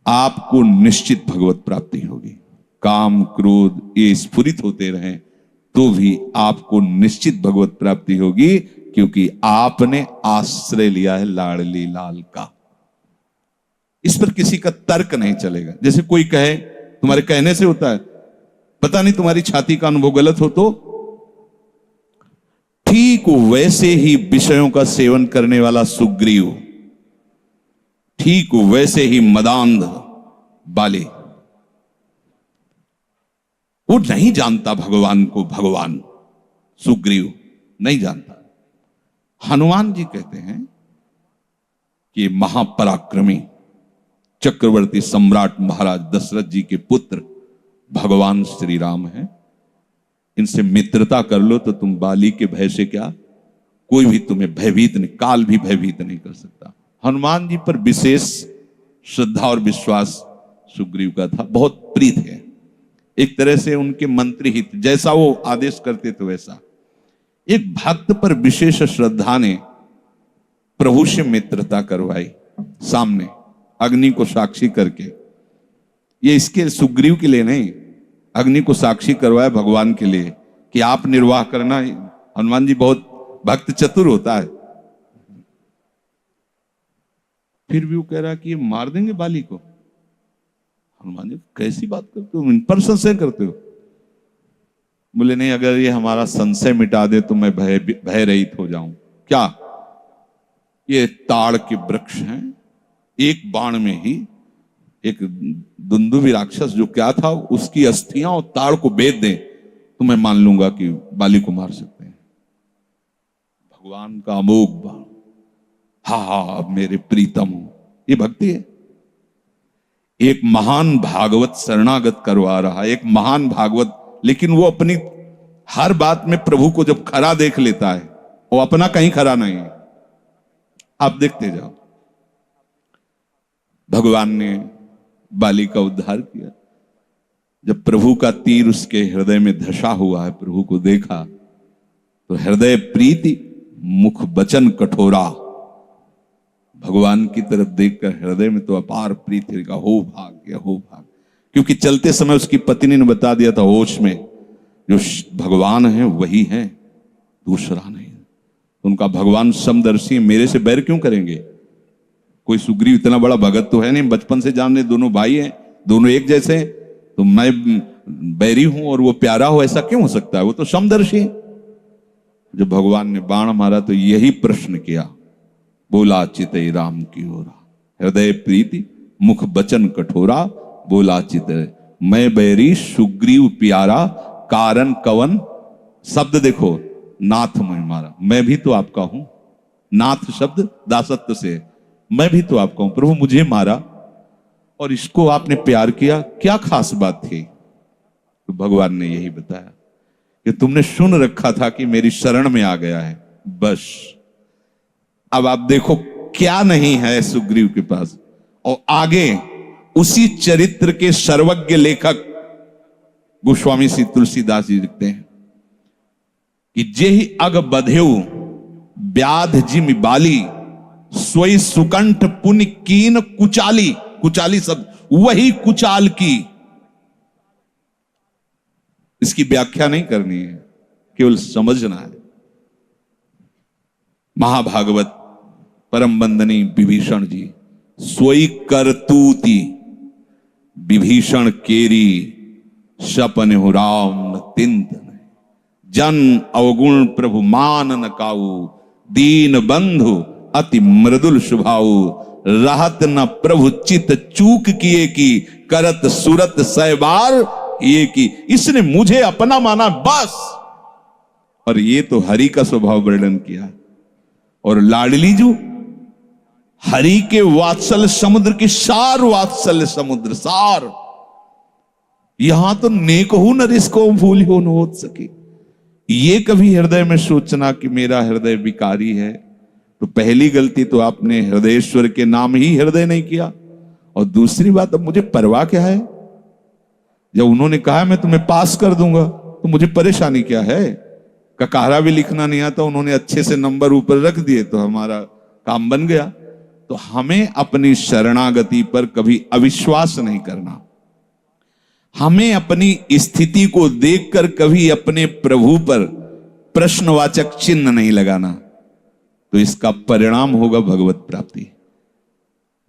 आपको निश्चित भगवत प्राप्ति होगी। काम क्रोध ये स्फुरित होते रहें तो भी आपको निश्चित भगवत प्राप्ति होगी, क्योंकि आपने आश्रय लिया है लाडली लाल का। इस पर किसी का तर्क नहीं चलेगा। जैसे कोई कहे तुम्हारे कहने से होता है, पता नहीं तुम्हारी छाती का अनुभव गलत हो तो, ठीक वैसे ही विषयों का सेवन करने वाला सुग्रीव, ठीक वैसे ही मदांध बाली, वो नहीं जानता भगवान को। भगवान सुग्रीव नहीं जानता। हनुमान जी कहते हैं कि महापराक्रमी चक्रवर्ती सम्राट महाराज दशरथ जी के पुत्र भगवान श्री राम हैं। इनसे मित्रता कर लो तो तुम बाली के भय से क्या, कोई भी तुम्हें भयभीत नहीं, काल भी भयभीत नहीं कर सकता। हनुमान जी पर विशेष श्रद्धा और विश्वास सुग्रीव का था, बहुत प्रीत है। एक तरह से उनके मंत्री हित, जैसा वो आदेश करते थे वैसा। एक भक्त पर विशेष श्रद्धा ने प्रभु से मित्रता करवाई, सामने अग्नि को साक्षी करके। ये इसके सुग्रीव के लिए नहीं, अग्नि को साक्षी करवाया भगवान के लिए कि आप निर्वाह करना। हनुमान जी बहुत भक्त चतुर होता है। फिर भी वो कह रहा कि ये मार देंगे बाली को। हनुमान जी कैसी बात करते हो, इन पर संशय करते हो? बोले नहीं, अगर ये हमारा संशय मिटा दे तो मैं भय रहित हो जाऊं। क्या? ये ताड़ के वृक्ष हैं, एक बाण में ही एक दुंदुभी राक्षस जो क्या था उसकी अस्थियां और ताड़ को बेच दें तो मैं मान लूंगा कि बाली को मार सकते हैं। भगवान का अमोघ बाण, हा मेरे प्रीतम, ये भक्ति है। एक महान भागवत शरणागत करवा रहा, एक महान भागवत, लेकिन वो अपनी हर बात में प्रभु को जब खरा देख लेता है, वो अपना कहीं खरा नहीं है। आप देखते जाओ, भगवान ने बाली का उद्धार किया। जब प्रभु का तीर उसके हृदय में धसा हुआ है, प्रभु को देखा तो हृदय प्रीति मुख बचन कठोरा। भगवान की तरफ देखकर हृदय में तो अपार प्रीति का हो भाग्य, हो भाग्य। क्योंकि चलते समय उसकी पत्नी ने बता दिया था होश में, जो भगवान है वही है, दूसरा नहीं। उनका भगवान समदर्शी, मेरे से बैर क्यों करेंगे? कोई सुग्रीव इतना बड़ा भगत तो है नहीं, बचपन से जानने, दोनों भाई हैं, दोनों एक जैसे, तो मैं बैरी हूं और वो प्यारा हो, ऐसा क्यों हो सकता है? वो तो समदर्शी। जब भगवान ने बाण मारा तो यही प्रश्न किया, बोला चितई राम की ओरा, हृदय प्रीति मुख बचन कठोरा, बोला चितई मैं बैरी सुग्रीव प्यारा, कारण कवन। शब्द देखो, नाथ में मारा, मैं भी तो आपका हूं। नाथ शब्द दासत्व से, मैं भी तो आपका हूं। प्रभु मुझे मारा और इसको आपने प्यार किया, क्या खास बात थी? तो भगवान ने यही बताया कि तुमने सुन रखा था कि मेरी शरण में आ गया है, बस। अब आप देखो क्या नहीं है सुग्रीव के पास। और आगे उसी चरित्र के सर्वज्ञ लेखक गोस्वामी श्री तुलसीदास जी लिखते हैं कि जेहि अग बधेउ व्याध जिमि बाली, सोई सुकंठ पुण्य कीन कुचाली। कुचाली शब्द, वही कुचाल की। इसकी व्याख्या नहीं करनी है, केवल समझना है। महाभागवत परम वंदनीय विभीषण जी, सोई करतूती विभीषण केरी, सपन हो राम तिंत जन अवगुण प्रभु मान न काऊ, दीन बंधु अति मृदुल स्वभाव, रहत न प्रभु चित चूक किए की, करत सुरत सहबार ये की। इसने मुझे अपना माना बस। और ये तो हरि का स्वभाव वर्णन किया। और लाडली जो हरि के वात्सल्य समुद्र की सार, वात्सल्य समुद्र सार। यहां तो नेकहु नरिस को भूल हो न हो सके। ये कभी हृदय में सोचना कि मेरा हृदय विकारी है, तो पहली गलती तो आपने हृदयेश्वर के नाम ही हृदय नहीं किया। और दूसरी बात, अब मुझे परवाह क्या है? जब उन्होंने कहा मैं तुम्हें पास कर दूंगा तो मुझे परेशानी क्या है? ककारा भी लिखना नहीं आता, उन्होंने अच्छे से नंबर ऊपर रख दिए तो हमारा काम बन गया। तो हमें अपनी शरणागति पर कभी अविश्वास नहीं करना, हमें अपनी स्थिति को देखकर कभी अपने प्रभु पर प्रश्नवाचक चिन्ह नहीं लगाना, तो इसका परिणाम होगा भगवत प्राप्ति।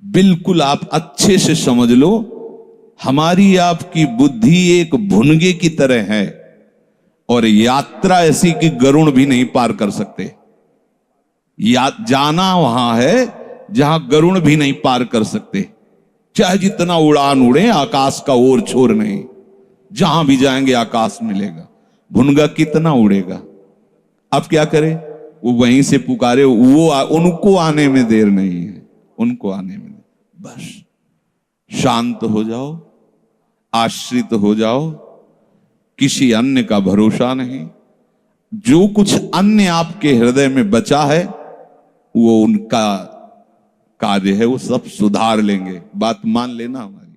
बिल्कुल आप अच्छे से समझ लो, हमारी आपकी बुद्धि एक भुनगे की तरह है और यात्रा ऐसी कि गरुड़ भी नहीं पार कर सकते। जाना वहां है जहां गरुड़ भी नहीं पार कर सकते, चाहे जितना उड़ान उड़े, आकाश का ओर छोर नहीं, जहां भी जाएंगे आकाश मिलेगा, भुनगा कितना उड़ेगा। अब क्या करें, वो वहीं से पुकारे, वो उनको आने में देर नहीं है, उनको आने में बस शांत हो जाओ, आश्रित हो जाओ, किसी अन्य का भरोसा नहीं। जो कुछ अन्य आपके हृदय में बचा है वो उनका कार्य है, वो सब सुधार लेंगे, बात मान लेना हमारी।